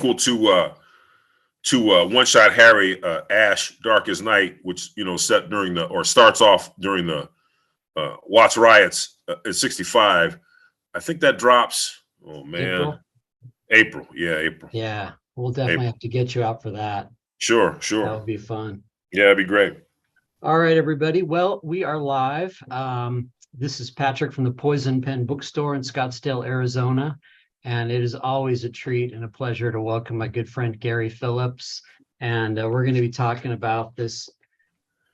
to One Shot Harry, Ash, Dark as Night, which set during starts off during the Watts riots in '65. I think that drops. Oh man, April. Yeah, April. Yeah, we'll definitely have to get you out for that. Sure. That would be fun. Yeah, it'd be great. All right, everybody. Well, we are live. This is Patrick from the Poison Pen Bookstore in Scottsdale, Arizona. And it is always a treat and a pleasure to welcome my good friend, Gary Phillips. And we're going to be talking about this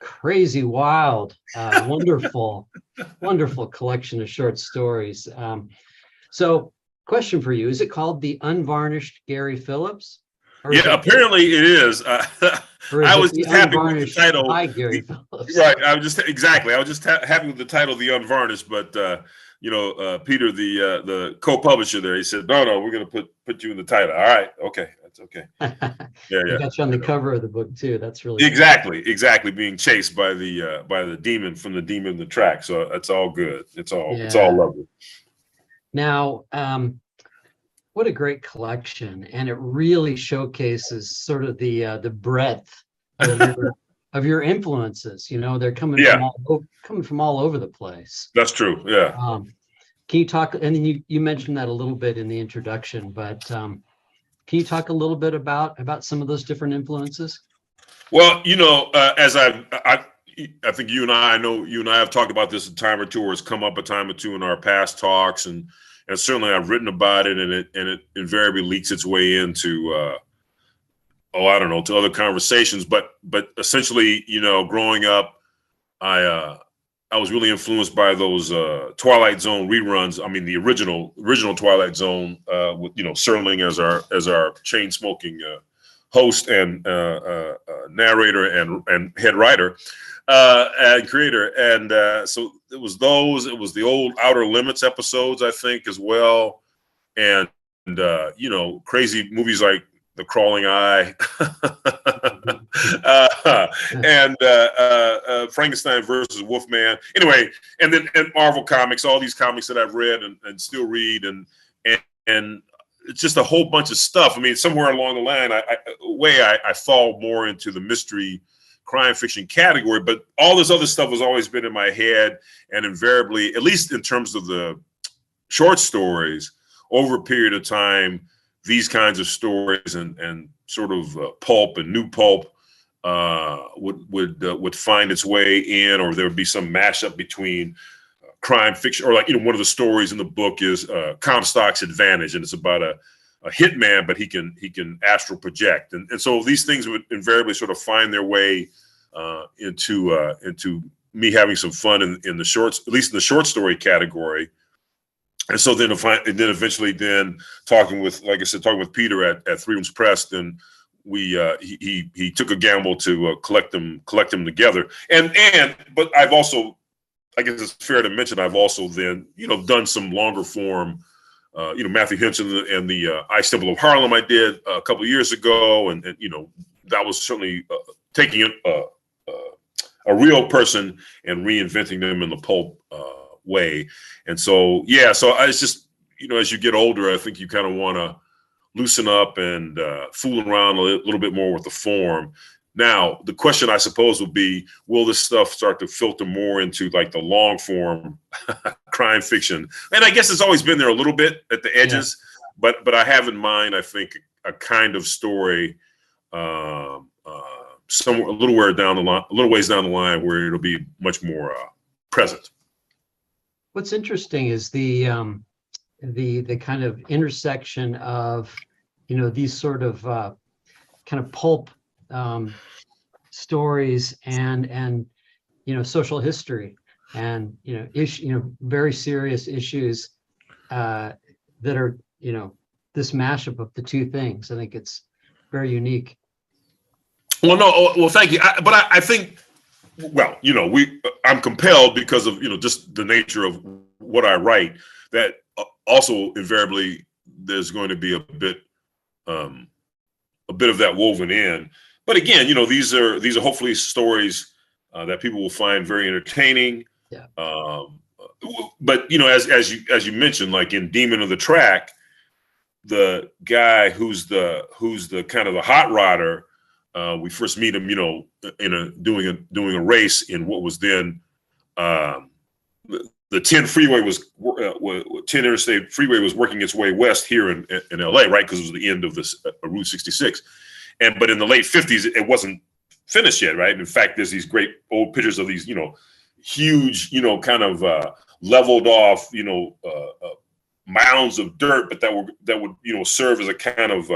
crazy, wild, wonderful, wonderful collection of short stories. So question for you, is it called The Unvarnished Gary Phillips? Yeah, apparently it is. I was just happy with the title. By Gary Phillips. Right. I was just happy with the title, The Unvarnished. But Peter, the co-publisher there, he said, "No, we're going to put you in the title." All right, okay, that's okay. Yeah. Got you on the cover of the book too. That's really exactly being chased by the demon from the demon in the track. So it's all good. It's all lovely. Now, what a great collection, and it really showcases sort of the breadth of your influences. They're coming from all over the place. That's true. Yeah. Can you talk? And you mentioned that a little bit in the introduction, but can you talk a little bit about some of those different influences? Well, as I think you and I have talked about this a time or two, or it's come up a time or two in our past talks, and certainly I've written about it, and it invariably leaks its way into to other conversations. But essentially, growing up, I was really influenced by those Twilight Zone reruns. I mean, the original Twilight Zone with Serling as our chain smoking host and narrator and head writer and creator. And so it was those. It was the old Outer Limits episodes, I think, as well, and crazy movies like The Crawling Eye and Frankenstein versus Wolfman. Anyway, and Marvel comics, all these comics that I've read and still read, and it's just a whole bunch of stuff. I mean, somewhere along the line, I fall more into the mystery crime fiction category, but all this other stuff has always been in my head, and invariably, at least in terms of the short stories, over a period of time, these kinds of stories and sort of pulp and new pulp would find its way in, or there would be some mashup between crime fiction, or one of the stories in the book is Comstock's Advantage, and it's about a hitman, but he can astral project, and so these things would invariably sort of find their way into me having some fun in the shorts, at least in the short story category. And so then eventually talking with Peter at Three Rooms Press, then he took a gamble to collect them together, but I've also, I guess it's fair to mention, I've also then done some longer form. Matthew Henson and the Ice Temple of Harlem I did a couple of years ago, and that was certainly taking a real person and reinventing them in the pulp way. And so it's just as you get older, I think you kind of want to loosen up and fool around a little bit more with the form. Now, the question I suppose would be, will this stuff start to filter more into like the long form crime fiction? And I guess it's always been there a little bit at the edges, but I have in mind, I think, a kind of story somewhere a little ways down the line where it'll be much more present. What's interesting is the kind of intersection of these sort of kind of pulp stories and social history and very serious issues that are this mashup of the two things. I think it's very unique. Well, thank you. I think, I'm compelled because of just the nature of what I write, that also invariably there's going to be a bit of that woven in. But again, these are hopefully stories that people will find very entertaining. Yeah. But as you mentioned, like in Demon of the Track, the guy who's the kind of the hot rodder. We first meet him, doing a race in what was then the 10 freeway 10 interstate freeway was working its way west here in LA, right? Because it was the end of this Route 66. But in the late 50s, it wasn't finished yet, right? In fact, there's these great old pictures of these, huge, kind of leveled off, mounds of dirt, but that would serve as a kind of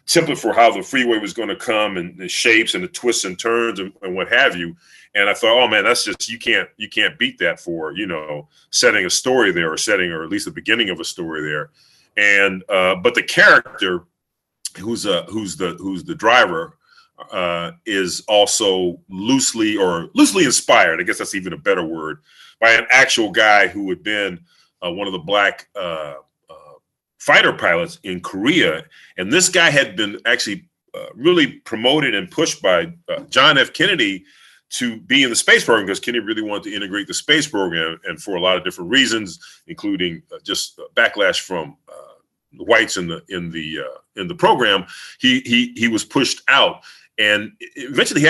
template for how the freeway was going to come, and the shapes and the twists and turns and what have you. And I thought, oh man, that's just, you can't beat that for, setting a story there, or at least the beginning of a story there. And but the character who's the driver is also loosely inspired, I guess that's even a better word, by an actual guy who had been one of the black fighter pilots in Korea. And this guy had been actually really promoted and pushed by John F. Kennedy to be in the space program, because Kennedy really wanted to integrate the space program, and for a lot of different reasons, including just backlash from the whites in the program, he was pushed out. And eventually,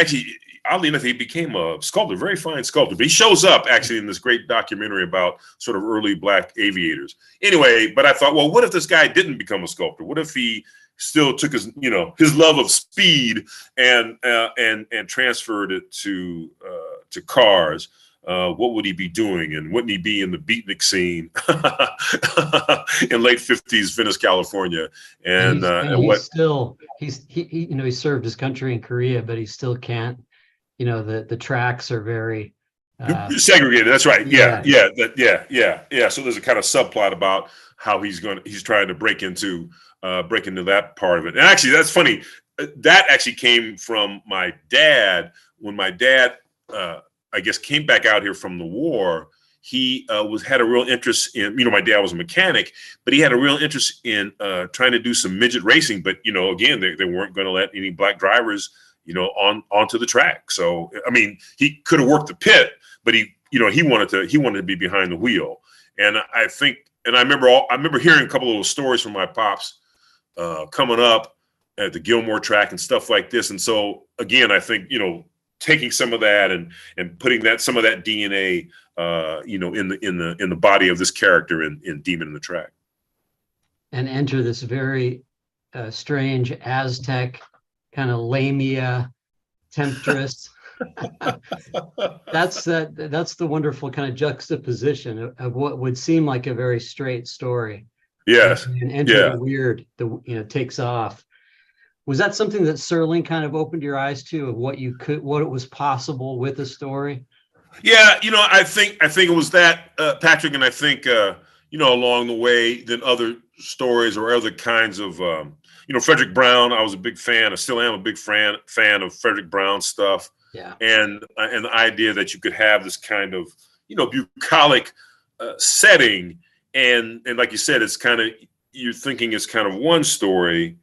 oddly enough, he became a sculptor, very fine sculptor. But he shows up actually in this great documentary about sort of early black aviators. Anyway, but I thought, well, what if this guy didn't become a sculptor? What if he still took his love of speed and transferred it to cars? What would he be doing? And wouldn't he be in the beatnik scene in late 50s Venice, California? And he served his country in Korea, but he still can't. The tracks are very segregated. That's right. Yeah. So there's a kind of subplot about how he's trying to break into that part of it. And actually, that's funny. That actually came from my dad. When my dad, I guess, came back out here from the war, he had a real interest in, my dad was a mechanic, but he had a real interest in trying to do some midget racing. But, again, they weren't going to let any black drivers, onto the track. So, I mean, he could have worked the pit, but he wanted to be behind the wheel. And I remember hearing a couple of those stories from my pops coming up at the Gilmore track and stuff like this. And so, again, I think, taking some of that and putting some of that DNA, in the body of this character in Demon in the Track. And enter this very strange Aztec kind of lamia temptress. That's the wonderful kind of juxtaposition of what would seem like a very straight story. Yes. And enter the weird, takes off. Was that something that Serling kind of opened your eyes to, of what it was possible with a story? Yeah, I think it was that, Patrick, and I think along the way, then other stories or other kinds of Frederick Brown. I was a big fan. I still am a big fan of Frederick Brown stuff. Yeah, and the idea that you could have this kind of bucolic setting, and like you said, it's kind of, you're thinking it's kind of one story.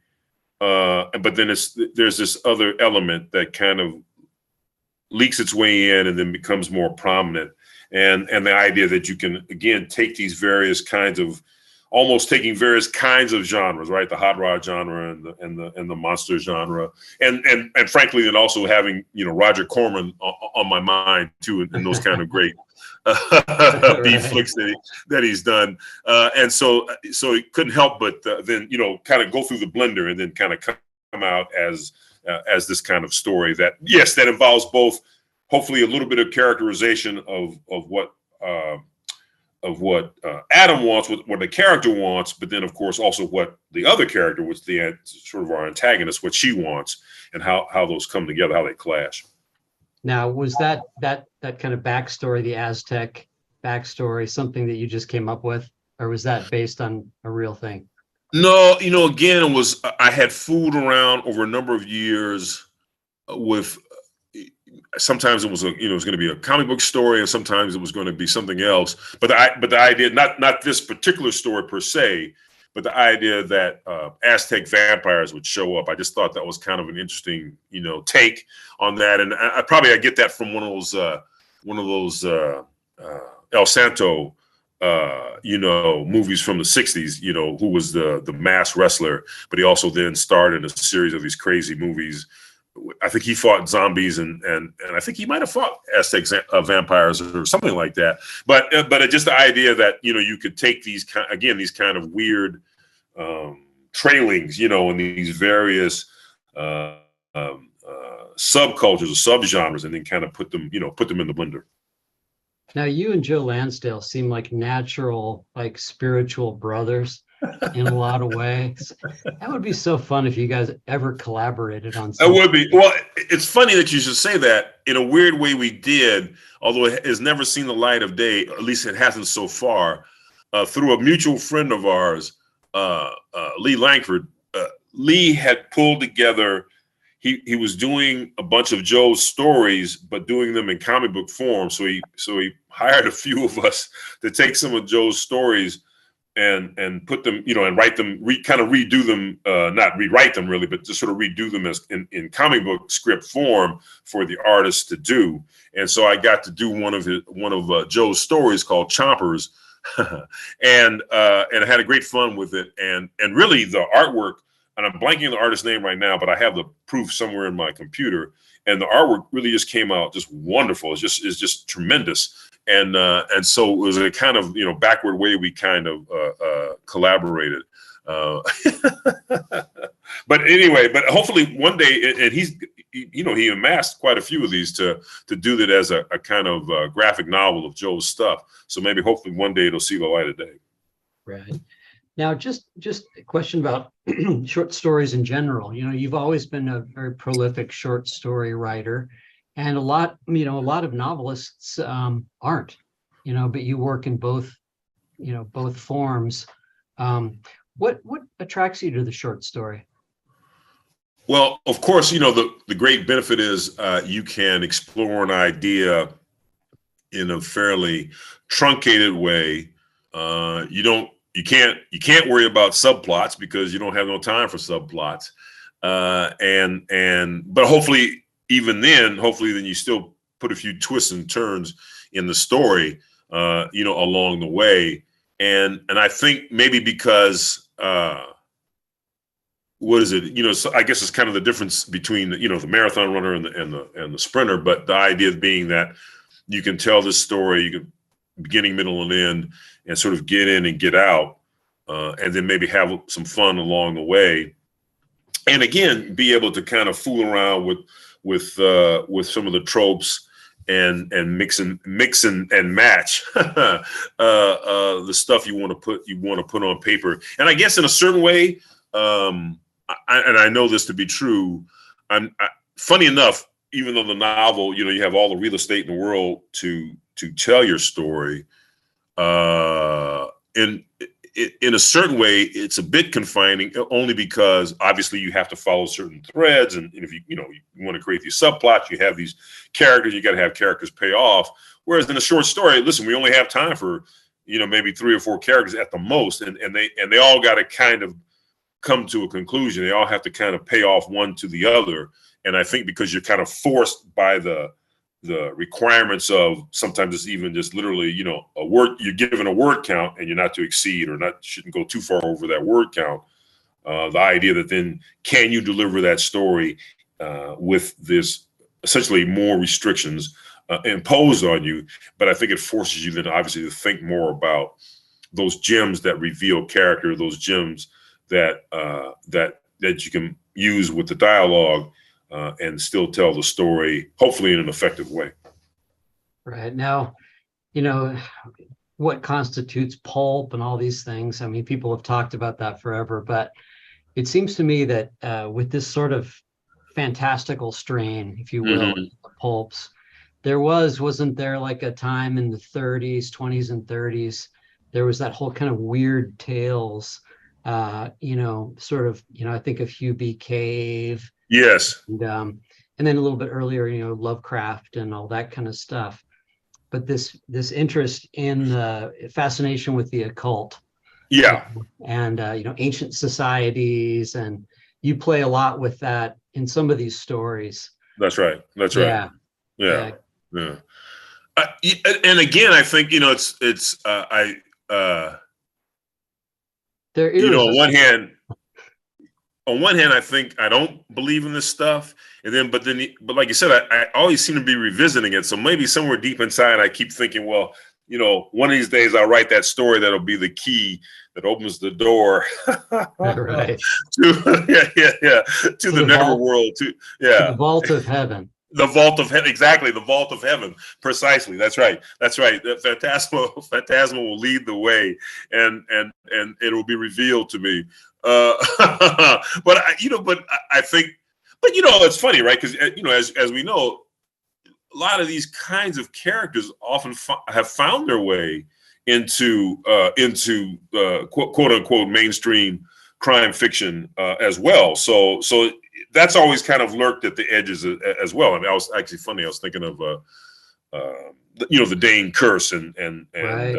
But then there's this other element that kind of leaks its way in and then becomes more prominent. And the idea that you can, again, take these various kinds of, almost taking various kinds of genres, right? The hot rod genre and the monster genre. And frankly, then also having, Roger Corman on my mind too, and those kind of great B flicks that he's done. And so it couldn't help but then, kind of go through the blender and then kind of come out as this kind of story that involves both, hopefully, a little bit of characterization of what Adam wants, what the character wants, but then of course also what the other character, which the sort of our antagonist, what she wants, and how those come together, how they clash. Now, was that kind of backstory, the Aztec backstory, something that you just came up with, or was that based on a real thing? No, again, I had fooled around over a number of years with. Sometimes it was it was going to be a comic book story, and sometimes it was going to be something else. But the idea, not this particular story per se, but the idea that Aztec vampires would show up, I just thought that was kind of an interesting, take on that. And I get that from one of those El Santo movies from the 60s, who was the masked wrestler, but he also then starred in a series of these crazy movies. I think he fought zombies and I think he might have fought Aztec vampires or something like that. But just the idea that, you could take these kind of weird trailings, in these various subcultures or subgenres, and then kind of put them in the blender. Now, you and Joe Lansdale seem like natural, like spiritual brothers in a lot of ways. That would be so fun if you guys ever collaborated on something. That would be. Well, it's funny that you should say that. In a weird way, we did, although it has never seen the light of day, at least it hasn't so far, through a mutual friend of ours, Lee Langford. Lee had pulled together, he was doing a bunch of Joe's stories, but doing them in comic book form. So he hired a few of us to take some of Joe's stories and put them, and write them, kind of redo them, not rewrite them really, but just sort of redo them as in comic book script form for the artists to do. And so I got to do one of Joe's stories called Chompers, and I had a great fun with it. And really the artwork, and I'm blanking on the artist's name right now, but I have the proof somewhere in my computer. And the artwork really just came out just wonderful. It's just tremendous. And so it was a kind of, backward way we kind of collaborated. But anyway, but hopefully one day, and he amassed quite a few of these to do that as a kind of graphic novel of Joe's stuff. So maybe hopefully one day it'll see the light of day. Right. Now, just a question about short stories in general. You've always been a very prolific short story writer, and a lot of novelists aren't, but you work in both forms. What attracts you to the short story? Well, of course, the great benefit is you can explore an idea in a fairly truncated way. You can't worry about subplots because you don't have no time for subplots. But hopefully then you still put a few twists and turns in the story, along the way. And I think maybe because what is it? So I guess it's kind of the difference between the marathon runner and the sprinter. But the idea being that you can tell this story, you can beginning, middle, and end, and sort of get in and get out, and then maybe have some fun along the way. And again, be able to kind of fool around with some of the tropes and mix and match the stuff you want to put on paper. And I guess in a certain way, and I know this to be true. Funny enough, even though the novel, you have all the real estate in the world to tell your story, in a certain way, it's a bit confining, only because obviously you have to follow certain threads, and if you want to create these subplots, you have these characters, you got to have characters pay off. Whereas in a short story, listen, we only have time for maybe 3 or 4 characters at the most, and they all got to kind of come to a conclusion. They all have to kind of pay off one to the other. And I think because you're kind of forced by the requirements of, sometimes it's even just literally, a word, you're given a word count and you're not to exceed or shouldn't go too far over that word count. The idea that then can you deliver that story with this essentially more restrictions imposed on you? But I think it forces you then obviously to think more about those gems that reveal character, those gems that you can use with the dialogue. And still tell the story, hopefully in an effective way. Right. Now, what constitutes pulp and all these things. I mean, people have talked about that forever, but it seems to me that with this sort of fantastical strain, if you will, pulps, wasn't there like a time in the 30s, 20s and 30s, there was that whole kind of weird tales, sort of, I think of Hugh B. Cave. Yes. And then a little bit earlier, Lovecraft and all that kind of stuff. But this interest in the fascination with the occult. Yeah. And, ancient societies. And you play a lot with that in some of these stories. That's right. That's right. Yeah. And again, I think, They're you know, irresistible. on one hand, I think I don't believe in this stuff, and then, but like you said, I always seem to be revisiting it. So maybe somewhere deep inside, I keep thinking, well, you know, one of these days I'll write that story that'll be the key that opens the door Right. to yeah to To the the nether vault, world, to to the yeah. vault of heaven. The vault of heaven, exactly. The vault of heaven, precisely. That's right. That's right. The Phantasma will lead the way, and it will be revealed to me. But I think, but you know, it's funny, right? Because you know, as we know, a lot of these kinds of characters often have found their way into quote unquote mainstream crime fiction as well. So that's always kind of lurked at the edges as well. I mean, I was actually funny. I was thinking of you know, the Dane Curse and Right.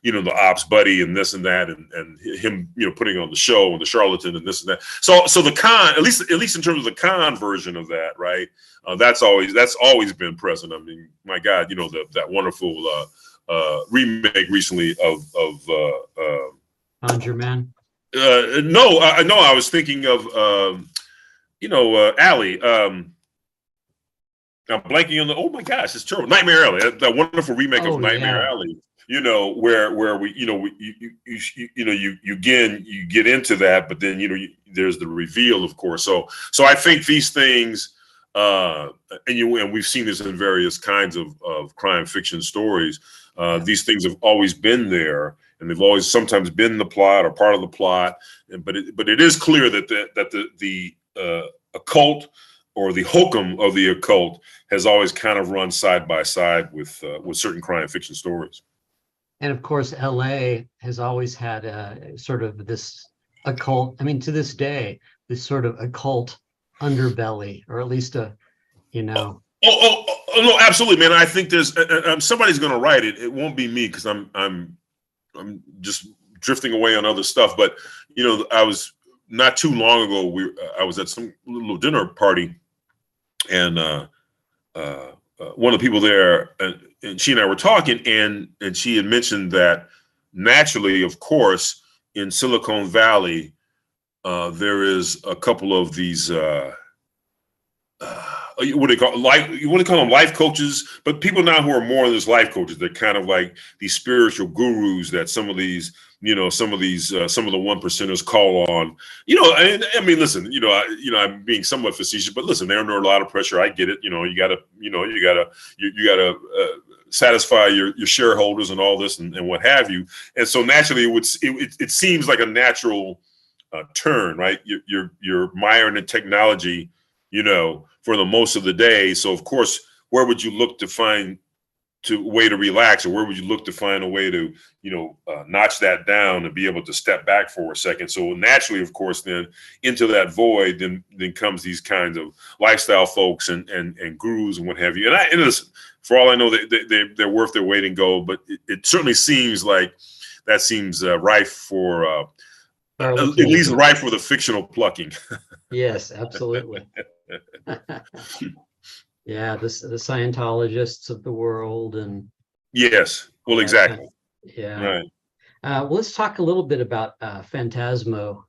you know, the ops buddy and this and that and him, you know, putting on the show and the charlatan and this and that. So the con, at least in terms of the con version of that, right? That's always been present. I mean, my God, you know, that wonderful remake recently of Conjure Man. no, I was thinking of you know, Alley. I'm blanking on the. Oh my gosh, it's terrible. Nightmare Alley, that wonderful remake of Oh Nightmare yeah. Alley. You know, where we, you know, you know, you again, you get into that, but then, you know, there's the reveal, of course. So I think these things, and we've seen this in various kinds of crime fiction stories. Yeah. These things have always been there, and they've always sometimes been the plot or part of the plot. But it is clear that the occult or the hokum of the occult has always kind of run side by side with certain crime fiction stories. And of course, LA has always had a sort of this occult, I mean, to this day, this sort of occult underbelly, or at least you know. No, absolutely, man. I think there's somebody's going to write it. It won't be me because I'm just drifting away on other stuff. But you know, I was not too long ago. I was at some little dinner party, and one of the people there, and she and I were talking, and she had mentioned that naturally, of course, in Silicon Valley, there is a couple of these. What do they call life? You want to call them life coaches, but people now who are more than just life coaches, they're kind of like these spiritual gurus that some of the one percenters call on. You know, I mean, listen, I'm being somewhat facetious, but listen, they're under a lot of pressure. I get it. You know, you gotta satisfy your shareholders and all this and what have you. And so naturally, it seems like a natural turn, right? You're mired in technology, you know, for the most of the day. So of course, where would you look to find a way to relax, or where would you look to find a way to, you know, notch that down and be able to step back for a second? So naturally, of course, then into that void, then comes these kinds of lifestyle folks and gurus and what have you. And listen, for all I know, they're worth their weight in gold. But it certainly seems like that seems rife for at least rife for the fictional plucking. Yes, absolutely. Yeah, the Scientologists of the world and yes, well, exactly. Yeah. Right. Well, let's talk a little bit about Phantasmo,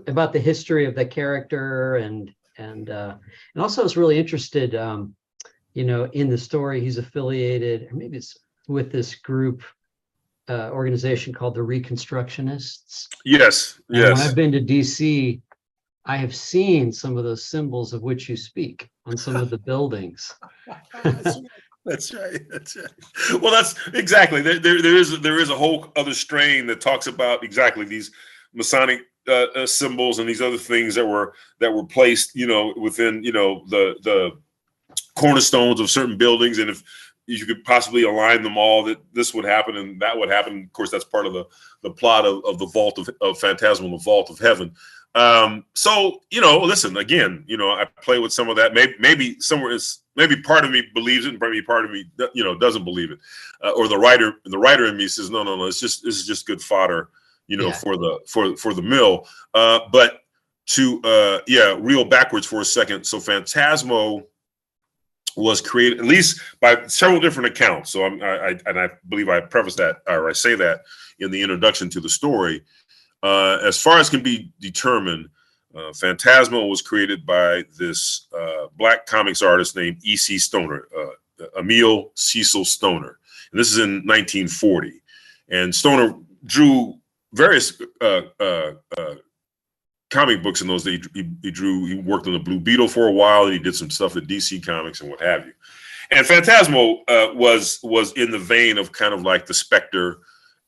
about the history of the character, and also I was really interested, you know, in the story. He's affiliated, or maybe it's with this group organization called the Reconstructionists. Yes. And when I've Yes. been to DC, I have seen some of those symbols of which you speak on some of the buildings. That's right. That's right. Well, that's exactly. There is a whole other strain that talks about exactly these Masonic symbols and these other things that were placed, you know, within, you know, the cornerstones of certain buildings, and if you could possibly align them all, that this would happen and that would happen. Of course, that's part of the plot of the vault of Phantasmal, the vault of heaven. So, you know, listen, again, you know, I play with some of that. Maybe somewhere maybe part of me believes it, and maybe part of me, you know, doesn't believe it. Or the writer in me says, no, this is just good fodder, you know, for the mill. But to reel backwards for a second. So Phantasmo was created, at least by several different accounts. So I believe I preface that, or I say that in the introduction to the story. As far as can be determined, Phantasmo was created by this black comics artist named E.C. Stoner, Emil Cecil Stoner. And this is in 1940. And Stoner drew various comic books in those days. He worked on the Blue Beetle for a while, and he did some stuff at DC Comics and what have you. And Phantasmo was in the vein of kind of like the Spectre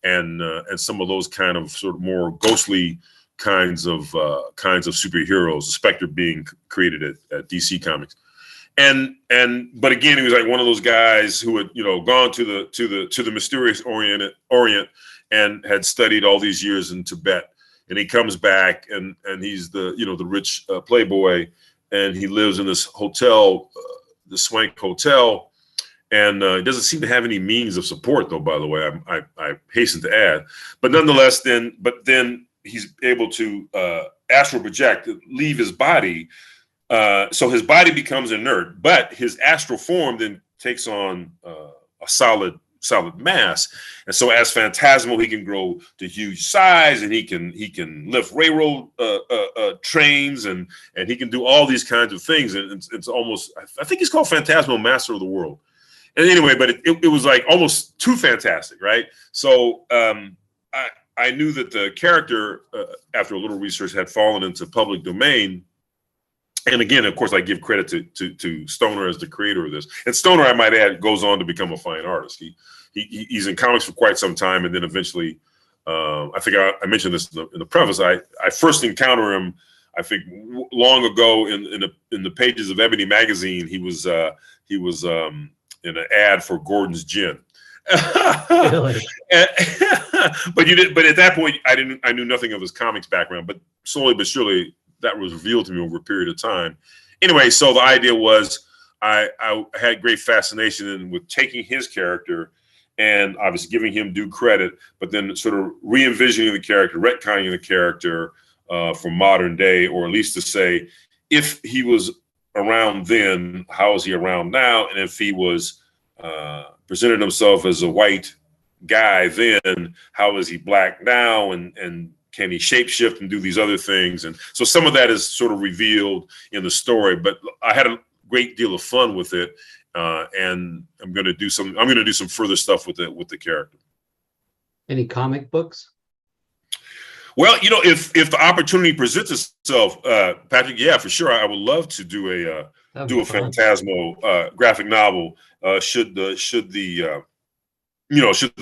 and some of those kind of sort of more ghostly kinds of superheroes. The Spectre being created at DC Comics. But again, he was like one of those guys who had gone to the mysterious Orient and had studied all these years in Tibet. And he comes back and he's the rich playboy, and he lives in this hotel, the swank hotel, and he doesn't seem to have any means of support, though. By the way, I hasten to add, but nonetheless, then he's able to astral project, leave his body, so his body becomes inert, but his astral form then takes on a solid mass. And so as Phantasmo, he can grow to huge size, and he can lift railroad trains, and he can do all these kinds of things. And it's almost, I think he's called Phantasmo Master of the World. And anyway, but it was like almost too fantastic, right? So I knew that the character, after a little research, had fallen into public domain. And again, of course, I give credit to Stoner as the creator of this. And Stoner, I might add, goes on to become a fine artist. He's in comics for quite some time, and then eventually, I think I mentioned this in the preface. I first encountered him, I think, long ago in the pages of Ebony magazine. He was in an ad for Gordon's Gin. Really? But at that point, I knew nothing of his comics background. But slowly but surely, that was revealed to me over a period of time. Anyway, so the idea was I had great fascination with taking his character and obviously giving him due credit, but then sort of re-envisioning the character, retconning the character from modern day, or at least to say, if he was around then, how is he around now? And if he was presented himself as a white guy then, how is he black now? And can he shapeshift and do these other things? And so some of that is sort of revealed in the story, but I had a great deal of fun with it. And I'm going to do some further stuff with the character. Any comic books? Well, if the opportunity presents itself, Patrick, yeah, for sure. I would love to do a Phantasmo graphic novel, should the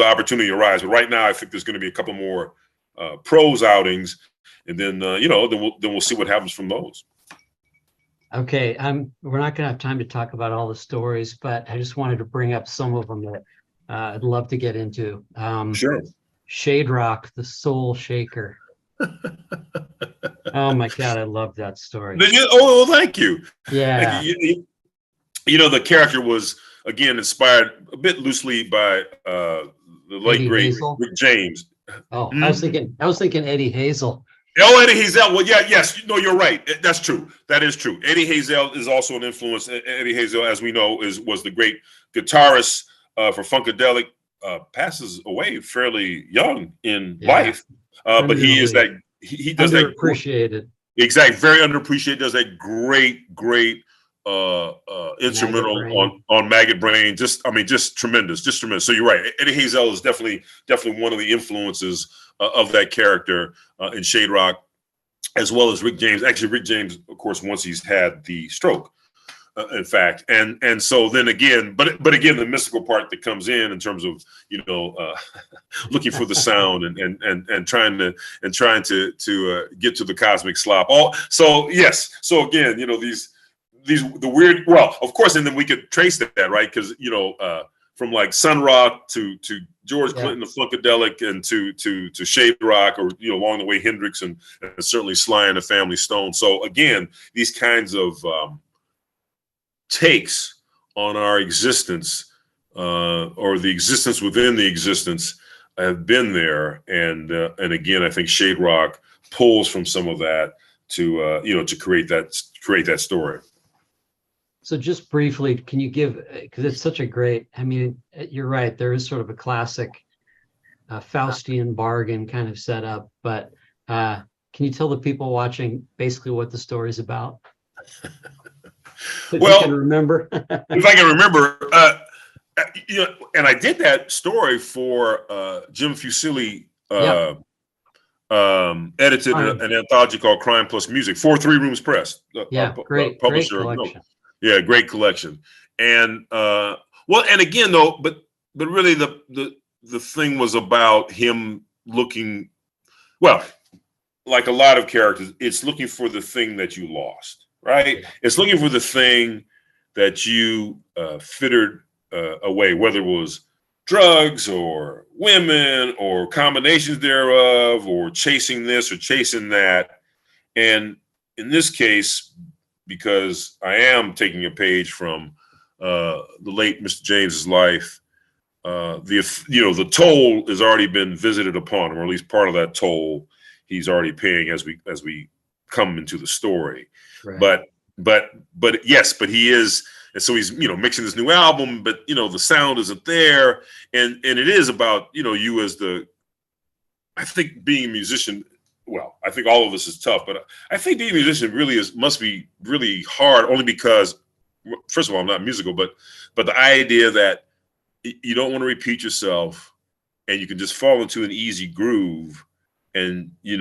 opportunity arise. But right now, I think there's going to be a couple more prose outings, and then we'll see what happens from those. Okay, we're not going to have time to talk about all the stories, but I just wanted to bring up some of them that I'd love to get into. Sure. Shade Rock, the Soul Shaker. Oh my God, I love that story. Oh, thank you. Yeah. The character was, again, inspired a bit loosely by the late great Rick James. Oh, I was thinking Eddie Hazel. Oh, Eddie Hazel. Well, yeah, yes. No, you're right. That's true. That is true. Eddie Hazel is also an influence. Eddie Hazel, as we know, was the great guitarist for Funkadelic. Passes away fairly young in life, but he is that he does that underappreciated. Exactly, very underappreciated. Does that great instrumental on Maggot Brain. Just tremendous, So you're right. Eddie Hazel is definitely one of the influences of that character in Shade Rock, as well as Rick James. Actually, Rick James, of course, once he's had the stroke, in fact, and so then again, but again, the mystical part that comes in terms of looking for the sound and trying to get to the cosmic slop. So again, the weird. Well, of course, and then we could trace that, right? Because from like Sun Rock to George Clinton, the Funkadelic, and to Shade Rock, or along the way Hendrix and certainly Sly and the Family Stone. So again, these kinds of takes on our existence, or the existence within the existence, have been there, and again, I think Shade Rock pulls from some of that to create that story. So just briefly, can you give, because it's such a great, I mean, you're right, there is sort of a classic Faustian bargain kind of setup, but can you tell the people watching basically what the story is about? If you can Well, remember. if I can remember, and I did that story for Jim Fusilli, Yeah, edited an anthology called Crime Plus Music for Three Rooms Press, yeah, great publisher of note. collection. Yeah, great collection. And well, and again though, but really the thing was about him looking, well, like a lot of characters, it's looking for the thing that you lost, right? Yeah. It's looking for the thing that you fittered away, whether it was drugs or women or combinations thereof, or chasing this or chasing that. And in this case, because I am taking a page from the late Mr. James's life, the toll has already been visited upon him, or at least part of that toll he's already paying as we come into the story. Right. But yes, but he is, and so he's mixing this new album, but the sound isn't there, and it is about you as I think being a musician. Well, I think all of this is tough, but I think being a musician really must be really hard, only because, first of all, I'm not musical, but the idea that you don't want to repeat yourself, and you can just fall into an easy groove, and you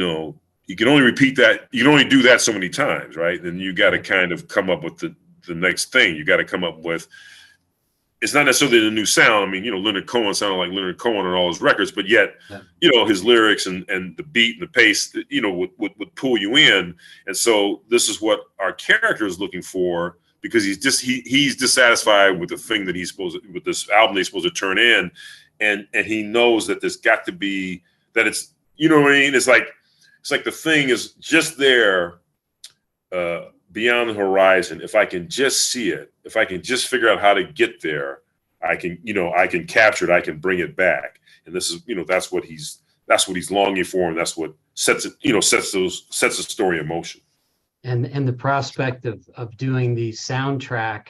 can only repeat that, you can only do that so many times, right? Then you got to kind of come up with the next thing. You got to come up with, it's not necessarily the new sound. I mean, Leonard Cohen sounded like Leonard Cohen on all his records, but yet, his lyrics and the beat and the pace, would pull you in. And so this is what our character is looking for, because he's dissatisfied with the thing that with this album that he's supposed to turn in. And he knows that there's got to be, that it's, what I mean? It's like the thing is just there, beyond the horizon. If I can just see it, if I can just figure out how to get there, I can capture it, I can bring it back. And this is, that's what he's longing for, and that's what sets the story in motion. And the prospect of doing the soundtrack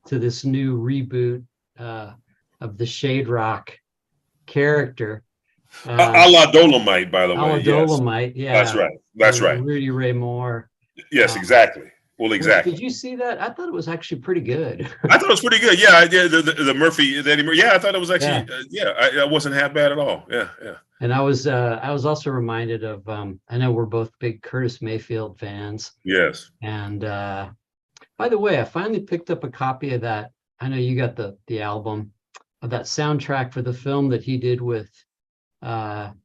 to this new reboot of the Shade Rock character. A la Dolomite, by the way. A la Dolomite, yes. Yeah. That's right. Rudy Ray Moore. Yes, exactly. Well, exactly. Did you see that? I thought it was actually pretty good. I thought it was pretty good. Yeah, I did. The Murphy, yeah, I thought it was actually, I wasn't half bad at all. Yeah. And I was also reminded of, I know we're both big Curtis Mayfield fans. Yes. And by the way, I finally picked up a copy of that. I know you got the album of that soundtrack for the film that he did with, wasn't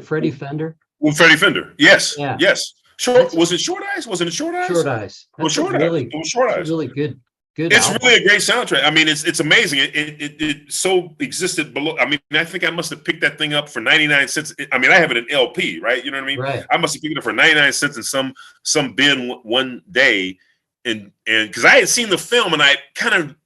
it Freddie Fender? Well, Freddie Fender. Yes. Yeah. Yes. Was it Short Eyes? Wasn't it Short Eyes? Short Eyes. It was Short Eyes. It was Short Eyes. Really good. It's album. really a great soundtrack. I mean, it's amazing. It so existed below. I mean, I think I must have picked that thing up for 99 cents. I mean, I have it in LP, right? You know what I mean? Right. I must have picked it up for 99 cents in some bin one day, and because I had seen the film and I kind of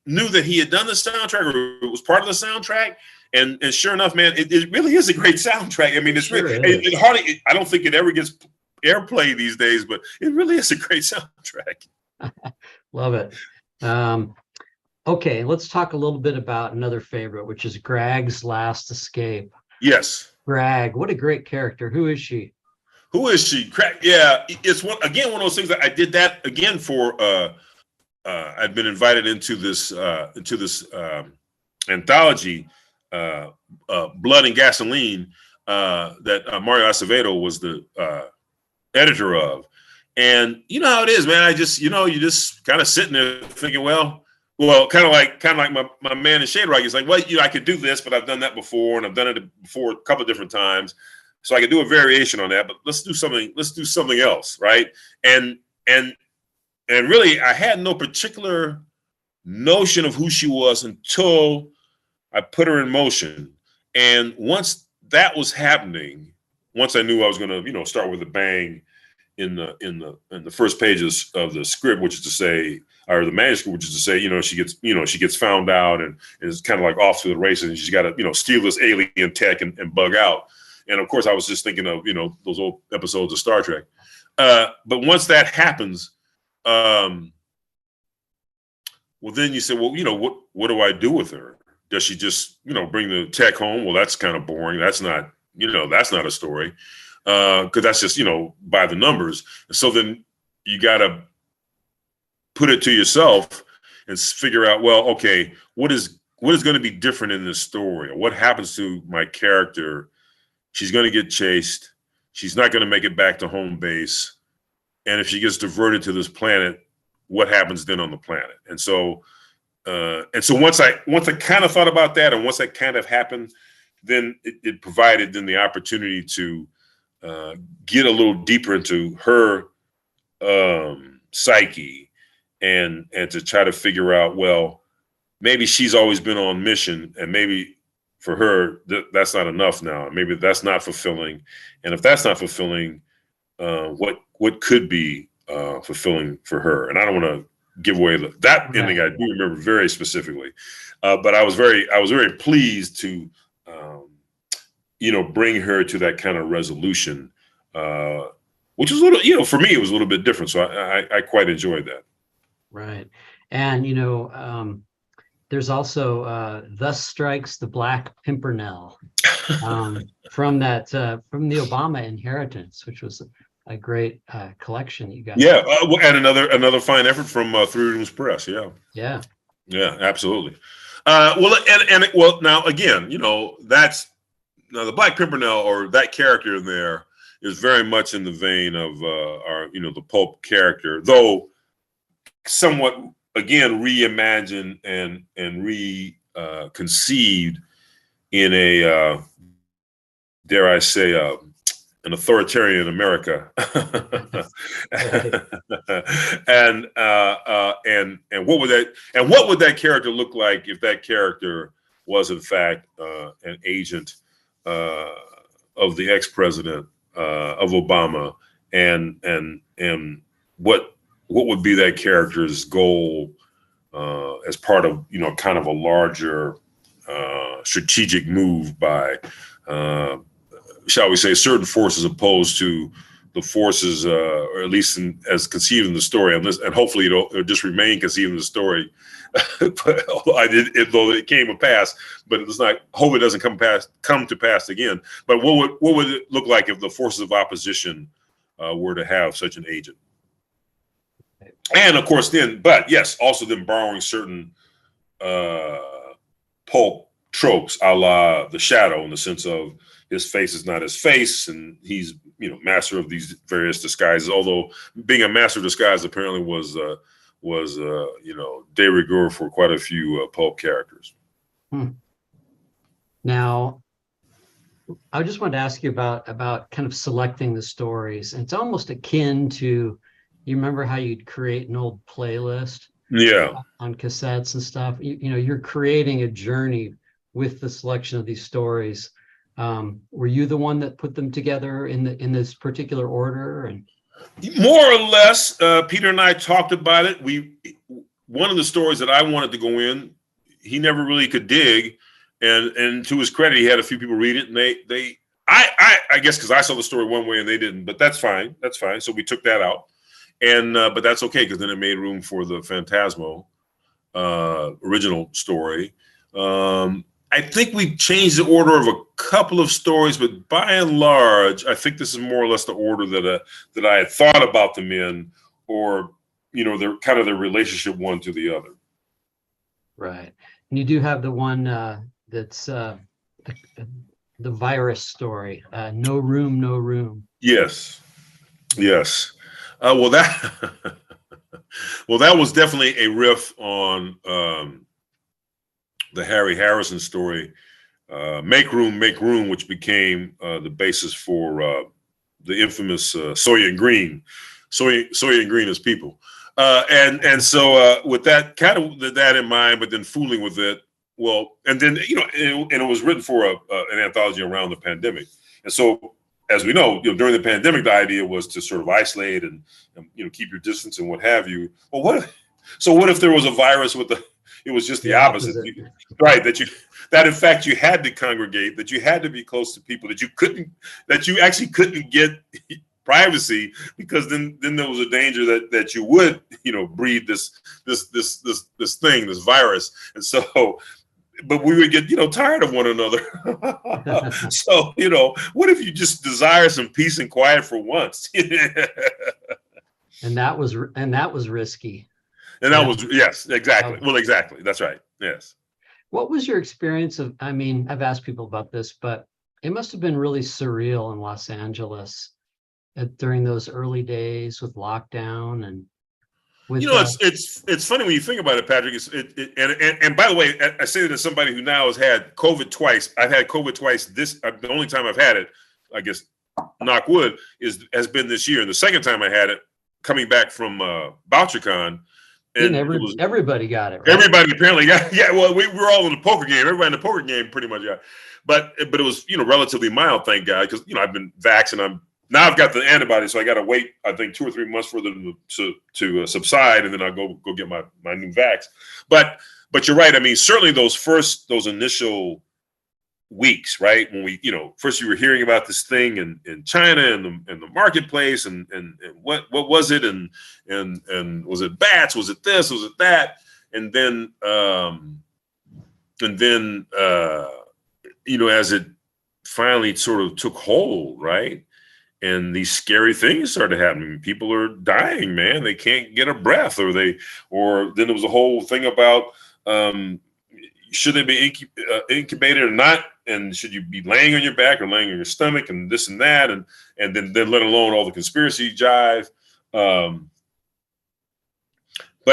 knew that he had done the soundtrack, or it was part of the soundtrack. And sure enough, man, it really is a great soundtrack. I mean, it's really it hardly. I don't think it ever gets airplay these days, but it really is a great soundtrack. Love it. Okay, let's talk a little bit about another favorite, which is Grag's Last Escape. Yes. Grag, what a great character. Who is she? Yeah, it's one of those things that I did that again for. I'd been invited into this anthology, Blood and Gasoline, that Mario Acevedo was the editor of. And you know how it is, man. You just kind of sitting there thinking, well, kind of like my man in Shade Rock. He's like, well, I could do this, but I've done that before, and I've done it before a couple of different times, so I could do a variation on that. But let's do something else, right? And really, I had no particular notion of who she was until I put her in motion. And once that was happening, once I knew I was going to, start with a bang in the first pages of the script, which is to say, or the manuscript, which is to say, she gets found out and is kind of like off to the races, and she's got to, steal this alien tech and bug out. And of course, I was just thinking of, those old episodes of Star Trek. But once that happens, well, then you say, well, what do I do with her? Does she just, bring the tech home? Well, that's kind of boring. That's not, that's not a story. Because that's just, by the numbers. And so then you got to put it to yourself and figure out, well, okay, what is going to be different in this story? Or what happens to my character? She's going to get chased. She's not going to make it back to home base. And if she gets diverted to this planet, what happens then on the planet? And so once I kind of thought about that, and once that kind of happened, then it provided then the opportunity to get a little deeper into her psyche and to try to figure out, well, maybe she's always been on mission, and maybe for her that's not enough now. Maybe that's not fulfilling, and if that's not fulfilling, what could be fulfilling for her? And I don't want to give away that ending. I do remember very specifically, but I was very pleased to bring her to that kind of resolution, which was a little, for me, it was a little bit different. So I quite enjoyed that. Right. And, there's also Thus Strikes the Black Pimpernel from the Obama Inheritance, which was a great collection you got. Yeah. And another fine effort from Three Rooms Press. Yeah. Yeah. Yeah, absolutely. Well, now again, that's now the Black Pimpernel, or that character in there, is very much in the vein of our, the Pulp character, though somewhat again reimagined and conceived in a dare I say an authoritarian America. and what would that character look like if that character was in fact an agent of the ex-president of Obama, and what would be that character's goal as part of kind of a larger strategic move by shall we say certain forces opposed to the forces, or at least as conceived in the story, and hopefully it'll just remain conceived in the story. But though it came to pass, but it's not. Hope it doesn't come to pass again. But what would it look like if the forces of opposition were to have such an agent? And of course, also then borrowing certain pulp tropes, a la The Shadow, in the sense of his face is not his face, and he's master of these various disguises. Although being a master of disguise apparently was de rigueur for quite a few pulp characters. Now, I just wanted to ask you about kind of selecting the stories. And it's almost akin to, you remember how you'd create an old playlist? Yeah. On cassettes and stuff. You're creating a journey with the selection of these stories. Were you the one that put them together in this particular order? And more or less, Peter and I talked about it. One of the stories that I wanted to go in, he never really could dig, and to his credit, he had a few people read it, and I guess because I saw the story one way and they didn't, but that's fine. So we took that out, and but that's okay, because then it made room for the Phantasmo original story. I think we changed the order of a couple of stories, but by and large, I think this is more or less the order that I had thought about them in, or they're kind of their relationship one to the other. Right, and you do have the one that's the virus story, No Room, No Room. Yes. Well, that was definitely a riff on the Harry Harrison story, Make Room, Make Room, which became the basis for the infamous Sawyer and Green. Sawyer and Green as people. And so with that kind of that in mind, but then fooling with it, well, and then, and it was written for an anthology around the pandemic. And so, as we know, during the pandemic, the idea was to sort of isolate and keep your distance and what have you. Well, what if there was a virus it was just the opposite. Right? That in fact you had to congregate, that you had to be close to people, that you actually couldn't get privacy, because then there was a danger that you would, breed this thing, this virus. And so, but we would get, tired of one another. So, what if you just desire some peace and quiet for once? And that was risky. And that was, yes, exactly. Well, exactly. That's right. Yes. What was your experience of, I mean, I've asked people about this, but it must have been really surreal in Los Angeles during those early days with lockdown and with, it's funny when you think about it, Patrick. And by the way, I say that as somebody who now has had COVID twice. I've had COVID twice. The only time I've had it, I guess, knock wood, has been this year. And the second time I had it, coming back from BoucherCon. And everybody got it, right? Everybody apparently got it. Yeah, well, we were all in the poker game. Everybody in the poker game pretty much got it. But it was, relatively mild, thank God, because, I've been vaxxed and I've got the antibodies, so I got to wait, I think, 2 or 3 months for them to subside, and then I'll go get my new vax. But you're right. I mean, certainly those initial weeks, right? When we, first you were hearing about this thing in China and the marketplace and what was it and was it bats? Was it this? Was it that? And then as it finally sort of took hold, right? And these scary things started happening. People are dying, man. They can't get a breath, or then there was a whole thing about should they be incubated or not, and should you be laying on your back or laying on your stomach, and this and that, and then let alone all the conspiracy jive. But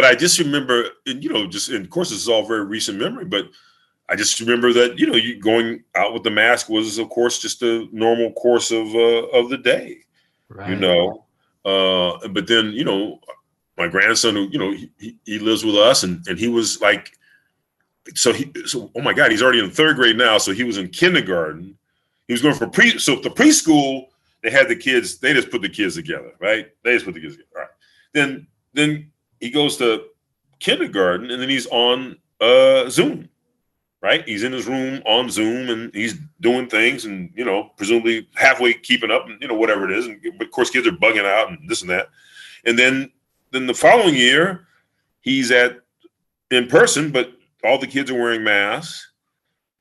I just remember, and of course, this is all very recent memory, but I just remember that, you going out with the mask was, of course, just a normal course of the day, right. But then, my grandson, who, he lives with us, and he was like, so oh my God, he's already in 3rd grade now. So he was in kindergarten. He was going for so the preschool, they had the kids, they just put the kids together, right? They just put the kids together. All right. Then he goes to kindergarten, and then he's on Zoom. Right, he's in his room on Zoom, and he's doing things, and presumably halfway keeping up, and whatever it is. And of course, kids are bugging out and this and that. And then the following year, he's in person, but all the kids are wearing masks.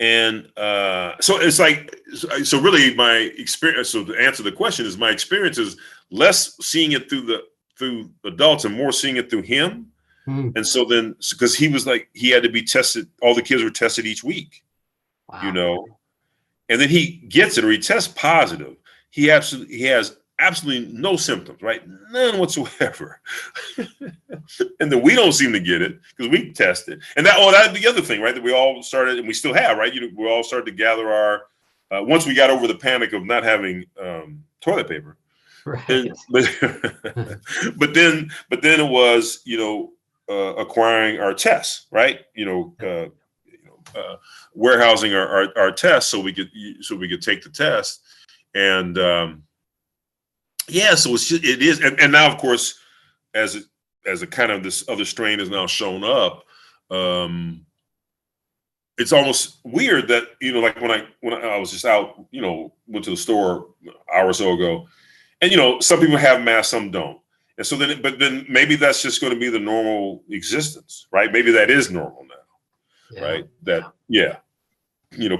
And so it's like, so really, my experience. So to answer the question, is my experience is less seeing it through adults and more seeing it through him. And so then, because he was like, he had to be tested, all the kids were tested each week, wow. And then he gets it, or he tests positive. He has absolutely no symptoms, right? None whatsoever. And then we don't seem to get it because we tested. And that's the other thing, right? That we all started, and we still have, right? We all started to gather our, once we got over the panic of not having toilet paper. Right. But then it was, acquiring our tests, right? Warehousing our tests so we could take the test, and so it is, and now of course, as a kind of this other strain has now shown up, it's almost weird that like when I was just out, went to the store an hour or so ago, and some people have masks, some don't. And so then maybe that's just going to be the normal existence, right? Maybe that is normal now, right? Because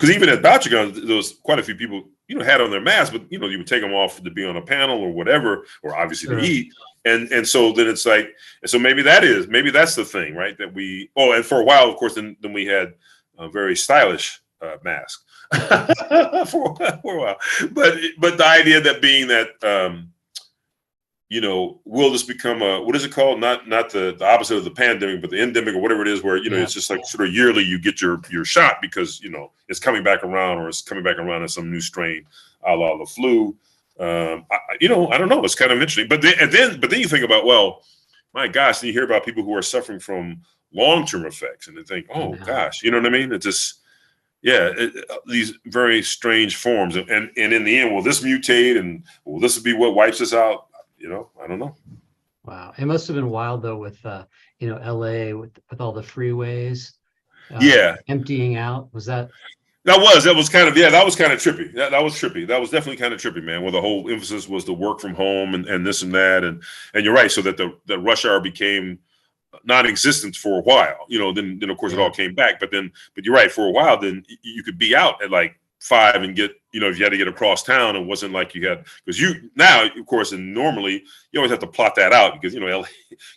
even at BoucherCon, there was quite a few people, had on their masks, but, you would take them off to be on a panel or whatever, or obviously to eat. And so then it's like, and so maybe that's the thing, right? That and for a while, of course, then we had a very stylish mask for a while. But the idea that being that, will this become what is it called? Not the opposite of the pandemic, but the endemic or whatever it is, where, it's just like sort of yearly you get your shot because, it's coming back around, or it's coming back around as some new strain, a la the flu. I don't know. It's kind of interesting. But then you think about, well, my gosh, then you hear about people who are suffering from long-term effects, and they think, oh gosh, you know what I mean? It's just, these very strange forms. And in the end, will this mutate, and will this be what wipes us out? I don't know. Wow. It must have been wild though with, LA with all the freeways, emptying out. Was that? That was kind of, yeah, that was kind of trippy. That was trippy. That was definitely kind of trippy, man, where the whole emphasis was to work from home and this and that. And you're right. So that the rush hour became non-existent for a while, then of course it Yeah. all came back. But you're right, for a while, then you could be out at like 5 and get, if you had to get across town, it wasn't like you had, because you now, of course, and normally you always have to plot that out because, LA,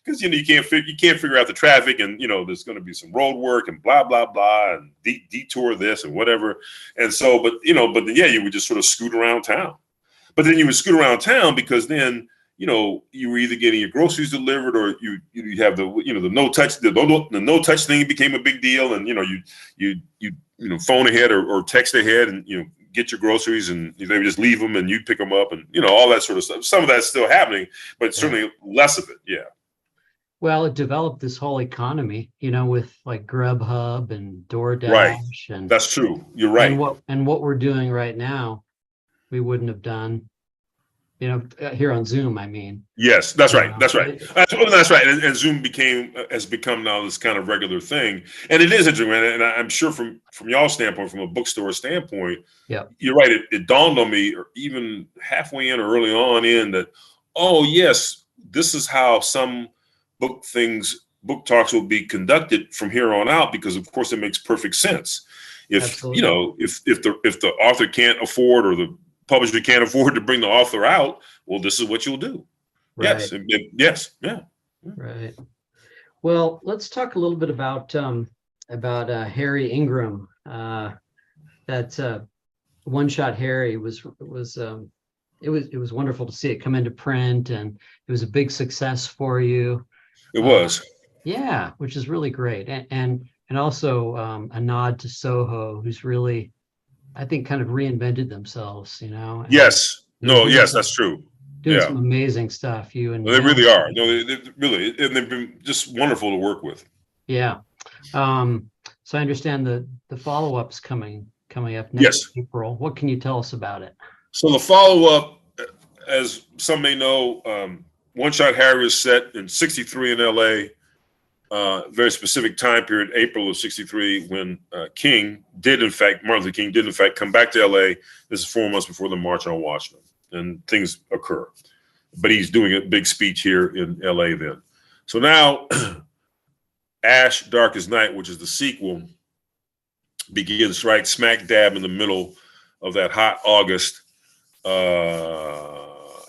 because, you can't figure out the traffic and, there's going to be some road work and blah, blah, blah, and detour this and whatever. And so, but then, yeah, you would just sort of scoot around town. But then you would scoot around town because then, you were either getting your groceries delivered or you have the no touch, the no touch thing became a big deal, and you phone ahead or text ahead and get your groceries, and they would just leave them and you'd pick them up, and all that sort of stuff. Some of that's still happening, but certainly less of it. Yeah. Well, it developed this whole economy, with like Grubhub and DoorDash, Right. and That's true. You're right. And what we're doing right now, we wouldn't have done. Here on Zoom, I mean. Yes, that's right. That's right. That's right. And Zoom has become now this kind of regular thing. And it is interesting, and I'm sure from y'all's standpoint, from a bookstore standpoint, yeah, you're right. It dawned on me, or even halfway in or early on in, that, oh yes, this is how some book talks will be conducted from here on out, because of course it makes perfect sense. If absolutely. if the author can't afford, or the publisher can't afford to bring the author out, well, this is what you'll do. Right. Yes. Yes. Yeah. Right. Well, let's talk a little bit about Harry Ingram. That One Shot Harry was it was wonderful to see it come into print, and it was a big success for you. It was. Yeah, which is really great, and also a nod to Soho, who's really, I think, kind of reinvented themselves, Yes. No, yes, that's true. Doing some amazing stuff. You and they really are. No, they really, and they've been just wonderful to work with. Yeah. So I understand the follow-up's coming up next April. What can you tell us about it? So the follow-up, as some may know, One Shot Harry is set in '63 in LA. Very specific time period, April of '63, when Martin Luther King did in fact come back to LA. This is 4 months before the March on Washington, and things occur. But he's doing a big speech here in LA then. So now Ash, Darkest Night, which is the sequel, begins right smack dab in the middle of that hot August,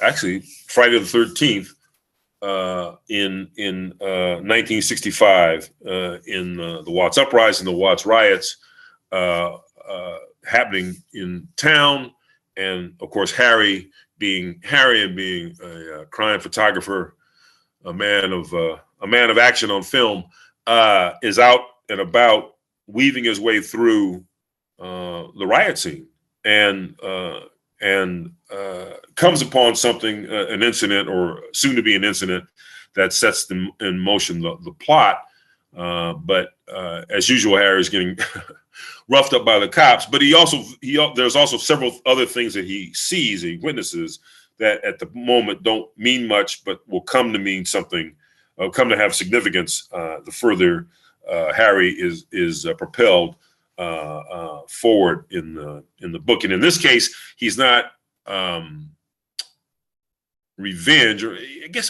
actually Friday the 13th, in 1965, in the Watts uprising, the Watts riots happening in town, and of course Harry being Harry and being a crime photographer, a man of action on film, is out and about, weaving his way through the riot scene, and comes upon something, an incident, or soon to be an incident, that sets in motion the plot. But as usual, Harry's getting roughed up by the cops. But there's also several other things that he sees, he witnesses, that at the moment don't mean much, but will come to mean something, come to have significance the further Harry is propelled forward in the book. And in this case, he's not revenge, or I guess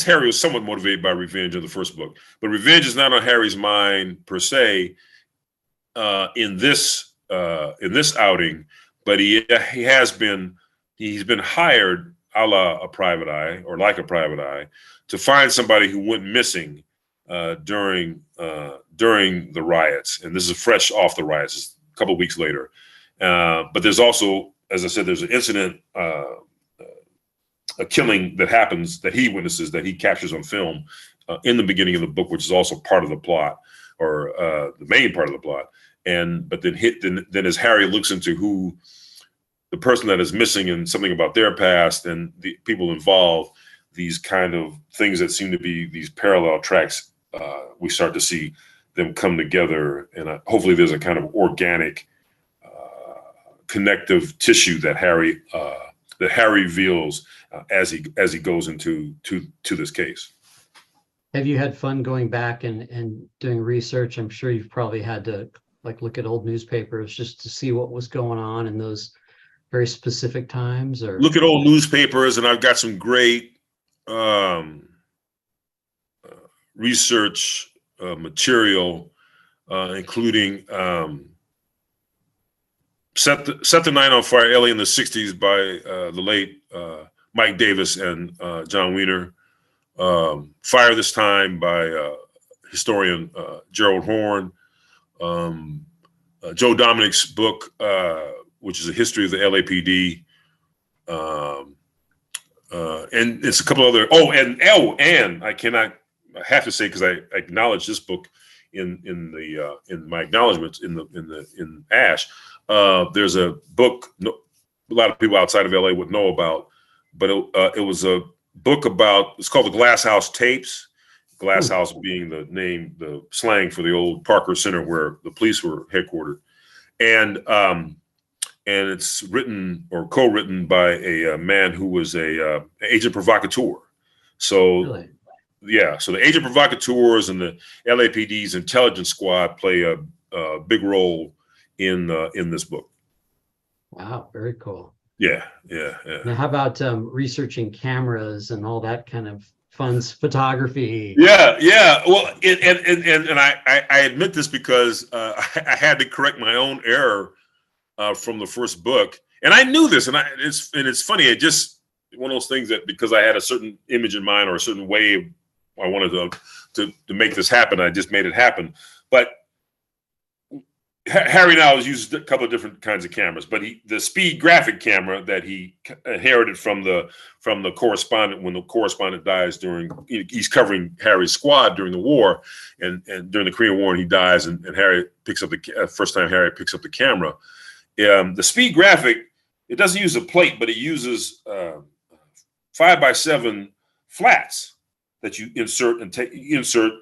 Harry was somewhat motivated by revenge in the first book, but revenge is not on Harry's mind per se in this outing. But he's been hired a la a private eye, or like a private eye, to find somebody who went missing during the riots. And this is fresh off the riots, it's a couple of weeks later. But there's also, as I said, there's an incident, a killing that happens, that he witnesses, that he captures on film in the beginning of the book, which is also part of the plot, or the main part of the plot. But then as Harry looks into who the person that is missing and something about their past and the people involved, these kind of things that seem to be these parallel tracks, we start to see them come together, and hopefully there's a kind of organic connective tissue that Harry reveals as he goes into this case. Have you had fun going back and doing research? I'm sure you've probably had to like look at old newspapers just to see what was going on in those very specific times? Or Look at old newspapers, and I've got some great research material, including Set the Night on Fire, Ellie in the 60s by the late Mike Davis and John Wiener. Fire This Time by historian Gerald Horn. Joe Dominic's book, which is a history of the LAPD. And it's a couple other, and I have to say, because I acknowledge this book in my acknowledgments in Ash. There's a book a lot of people outside of LA would know about, but it was a book about, it's called the Glass House Tapes. Glass House being the slang for the old Parker Center where the police were headquartered. And it's written or co-written by a man who was a agent provocateur. So really? Yeah, so the agent provocateurs and the LAPD's intelligence squad play a big role in this book. Wow, very cool. Yeah. Now, how about researching cameras and all that kind of fun photography? Yeah. Well, and I admit this because I had to correct my own error from the first book, and I knew this, and it's funny. It just one of those things that because I had a certain image in mind or a certain way I wanted to make this happen, I just made it happen. But Harry now has used a couple of different kinds of cameras, but the speed graphic camera that he inherited from the correspondent when the correspondent dies he's covering Harry's squad during the war and during the Korean War, and he dies, and Harry picks up the first time Harry picks up the camera. The speed graphic, it doesn't use a plate, but it uses 5x7 flats that you insert,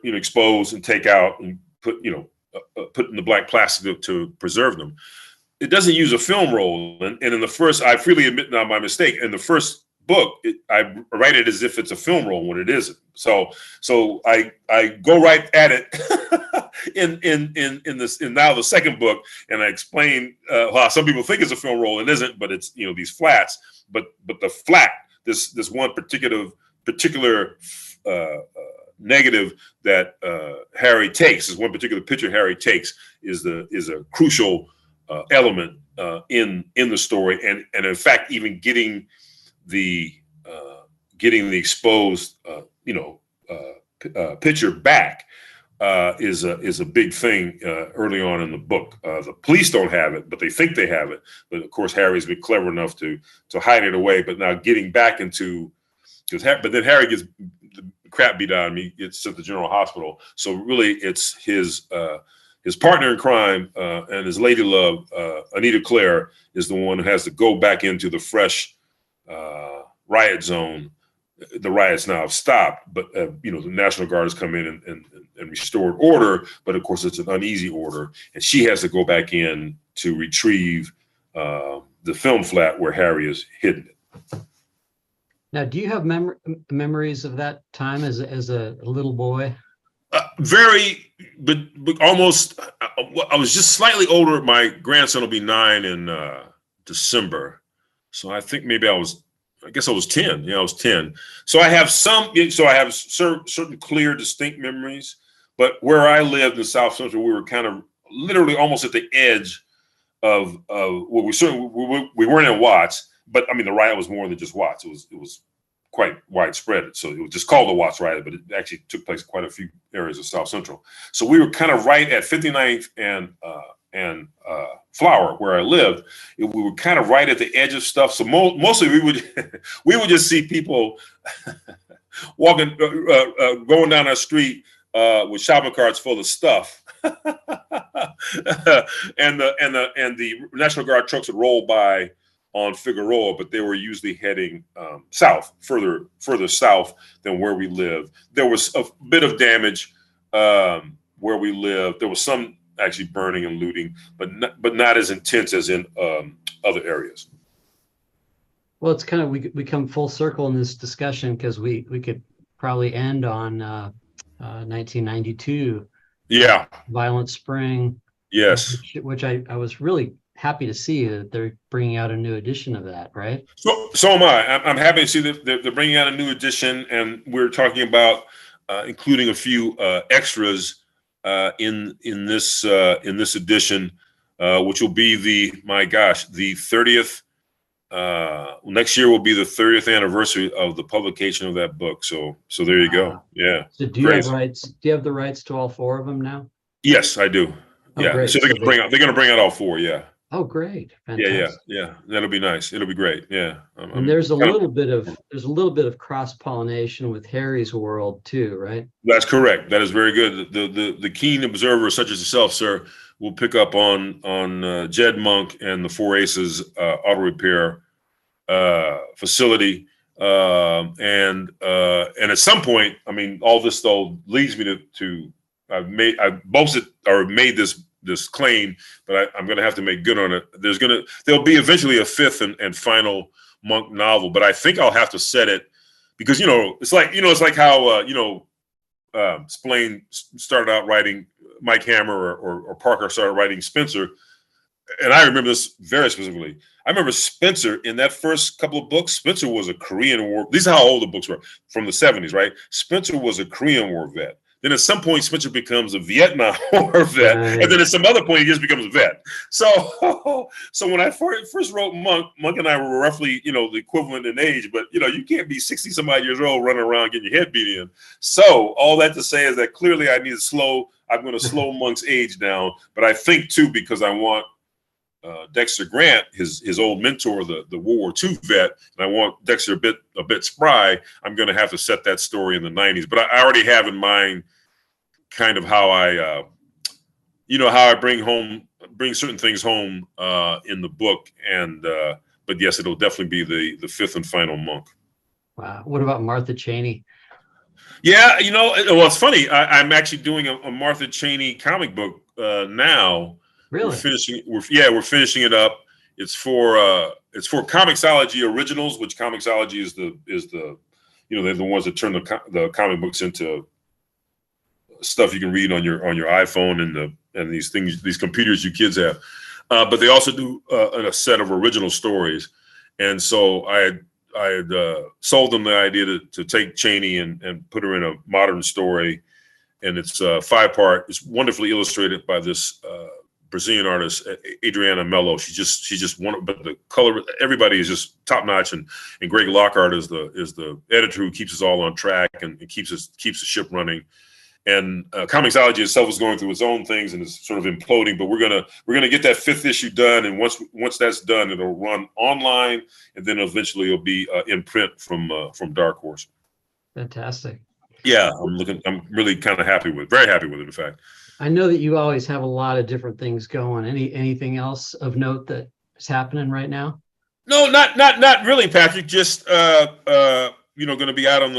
expose and take out and put in the black plastic to preserve them. It doesn't use a film roll. And in the first, I freely admit now my mistake. In the first book, I write it as if it's a film roll when it isn't. So I go right at it in now the second book, and I explain how some people think it's a film roll and isn't, but it's these flats. But the flat, this one particular negative that Harry takes, is one particular picture Harry takes is a crucial element in the story, and in fact even getting the exposed picture back is a big thing early on in the book. The police don't have it, but they think they have it. But of course Harry's been clever enough to hide it away. But now getting back into but then Harry gets the crap beat out of him. It's at the General Hospital. So really, it's his partner in crime and his lady love, Anita Claire, is the one who has to go back into the fresh riot zone. The riots now have stopped, but the National Guard has come in and restored order. But of course, it's an uneasy order, and she has to go back in to retrieve the film flat where Harry is hidden. Now, do you have memories of that time as a little boy? Very, but almost. I was just slightly older. My grandson will be 9 in December, so I think maybe I guess I was 10. Yeah, I was 10. So I have certain clear, distinct memories. But where I lived in South Central, we were kind of literally almost at the edge of we weren't in Watts. But I mean, the riot was more than just Watts. It was quite widespread. So it was just called the Watts riot, but it actually took place in quite a few areas of South Central. So we were kind of right at 59th and Flower, where I lived. We were kind of right at the edge of stuff. So mostly we would just see people walking, going down our street with shopping carts full of stuff, and the National Guard trucks would roll by on Figueroa, but they were usually heading south, further south than where we lived. There was a bit of damage where we lived. There was some actually burning and looting, but not as intense as in other areas. Well, it's kind of we come full circle in this discussion because we could probably end on 1992. Yeah, Violent Spring. Yes. which I was really happy to see that they're bringing out a new edition of that, right? So am I. I'm happy to see that they're bringing out a new edition, and we're talking about including a few extras in this edition, which will be the 30th. Next year will be the 30th anniversary of the publication of that book. So there you go. Yeah. So do you have rights? Do you have the rights to all four of them now? Yes, I do. Oh, yeah. great. So they're gonna bring out all four. Yeah. Oh, great. Fantastic. Yeah. That'll be nice. It'll be great. Yeah. And there's a little bit of cross-pollination with Harry's world too, right? That's correct. That is very good. The keen observer, such as yourself, sir, will pick up on Jed Monk and the Four Aces auto repair facility, and at some point, I mean, all this though leads me to I've boasted or made this claim, but I'm going to have to make good on it. There'll be eventually a fifth and final Monk novel, but I think I'll have to set it because it's like how Splain started out writing Mike Hammer or Parker started writing Spencer. And I remember this very specifically. I remember Spencer in that first couple of books. Spencer was a Korean War. These are how old the books were, from the 70s, right? Spencer was a Korean War vet. Then at some point, Spencer becomes a Vietnam War vet. Right. And then at some other point, he just becomes a vet. So when I first wrote Monk and I were roughly, the equivalent in age, but, you can't be 60 some odd years old running around getting your head beat in. So all that to say is that clearly I'm going to slow Monk's age down. But I think, too, because I want Dexter Grant, his old mentor, the World War II vet, and I want Dexter a bit spry, I'm going to have to set that story in the 90s. But I already have in mind kind of how I bring certain things home in the book, but yes, it'll definitely be the fifth and final Monk. Wow. What about Martha Cheney? Yeah, well, it's funny. I'm actually doing a Martha Cheney comic book now. Really? We're finishing it up. It's for Comixology Originals, which Comixology is they're the ones that turn the comic books into stuff you can read on your iPhone and these computers you kids have. But they also do a set of original stories. And so I had sold them the idea to take Cheney and put her in a modern story. And it's 5-part. It's wonderfully illustrated by this Brazilian artist, Adriana Mello. She's just one, but the color, everybody is just top notch. And Greg Lockhart is the editor who keeps us all on track and keeps the ship running. And Comixology itself is going through its own things and is sort of imploding. But we're gonna get that 5th issue done, and once that's done, it'll run online, and then eventually it'll be in print from Dark Horse. Fantastic. Yeah, I'm really kind of very happy with it. In fact, I know that you always have a lot of different things going. Anything else of note that is happening right now? No, not really, Patrick. Just going to be out on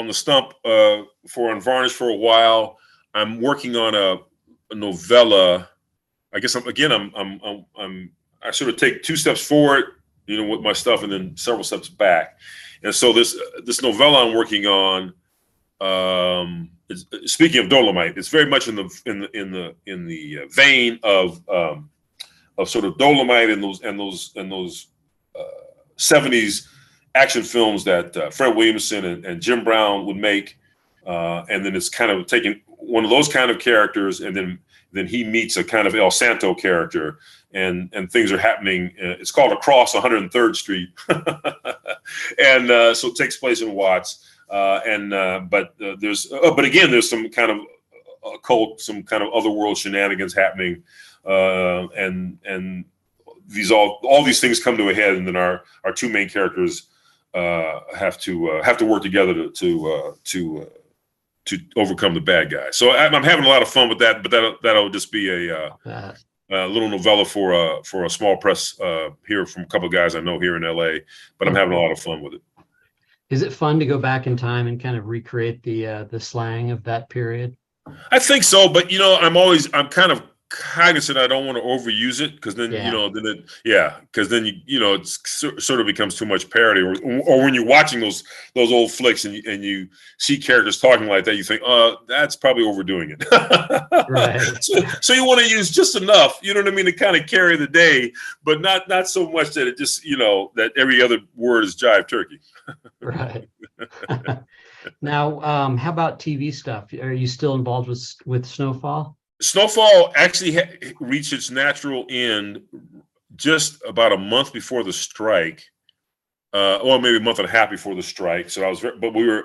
the stump for Unvarnished for a while. I'm working on a novella. I guess I sort of take 2 steps forward, with my stuff, and then several steps back. And so this novella I'm working on. Speaking of Dolomite, it's very much in the vein of sort of Dolomite and those 70s action films that Fred Williamson and Jim Brown would make, and then it's kind of taking one of those kind of characters, and then he meets a kind of El Santo character, and things are happening. It's called Across 103rd Street, and so it takes place in Watts. But again, there's some kind of occult, some kind of otherworld shenanigans happening, and all these things come to a head, and then our 2 main characters have to work together to overcome the bad guy. So I'm having a lot of fun with that, but that'll just be a little novella for a small press here from a couple of guys I know here in LA. But I'm having a lot of fun with it. Is it fun to go back in time and kind of recreate the slang of that period? I think so, but I'm kind of cognizant I don't want to overuse it, because then because then it sort of becomes too much parody, or when you're watching those old flicks and you see characters talking like that, you think, that's probably overdoing it. Right. So you want to use just enough, you know what I mean, to kind of carry the day, but not so much that it just that every other word is jive turkey. Right. Now, how about TV stuff? Are you still involved with Snowfall? Snowfall actually reached its natural end just about a month before the strike, or maybe a month and a half before the strike. So but we were,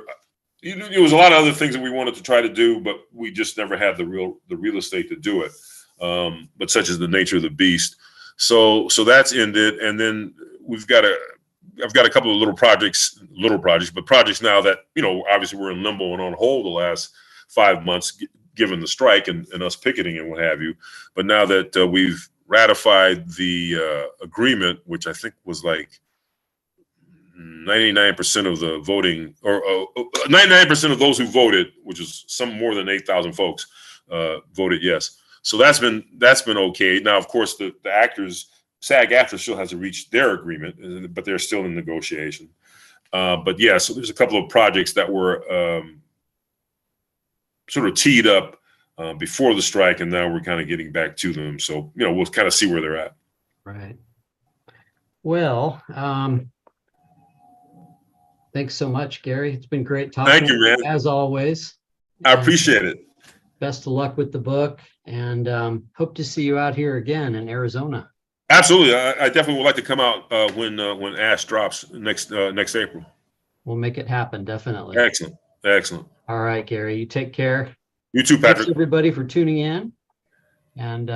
it was a lot of other things that we wanted to try to do, but we just never had the real estate to do it. But such is the nature of the beast. So that's ended, and then I've got a couple of little projects, but projects now that obviously we're in limbo and on hold the last 5 months, given the strike and us picketing and what have you. But now that we've ratified the agreement, which I think was like 99% of the voting, or 99% of those who voted, which is some more than 8,000 folks, voted yes. So that's been okay. Now, of course, the actors, SAG-AFTRA still has to reach their agreement, but they're still in negotiation. But yeah, so there's a couple of projects that were sort of teed up before the strike, and now we're kind of getting back to them. So, we'll kind of see where they're at. Right. Well, thanks so much, Gary. It's been great talking. Thank you, man. As always. I appreciate it. Best of luck with the book, and hope to see you out here again in Arizona. Absolutely. I definitely would like to come out when Ash drops next April. We'll make it happen, definitely. Excellent. All right, Gary, you take care. You too, Patrick. Thanks, everybody, for tuning in. And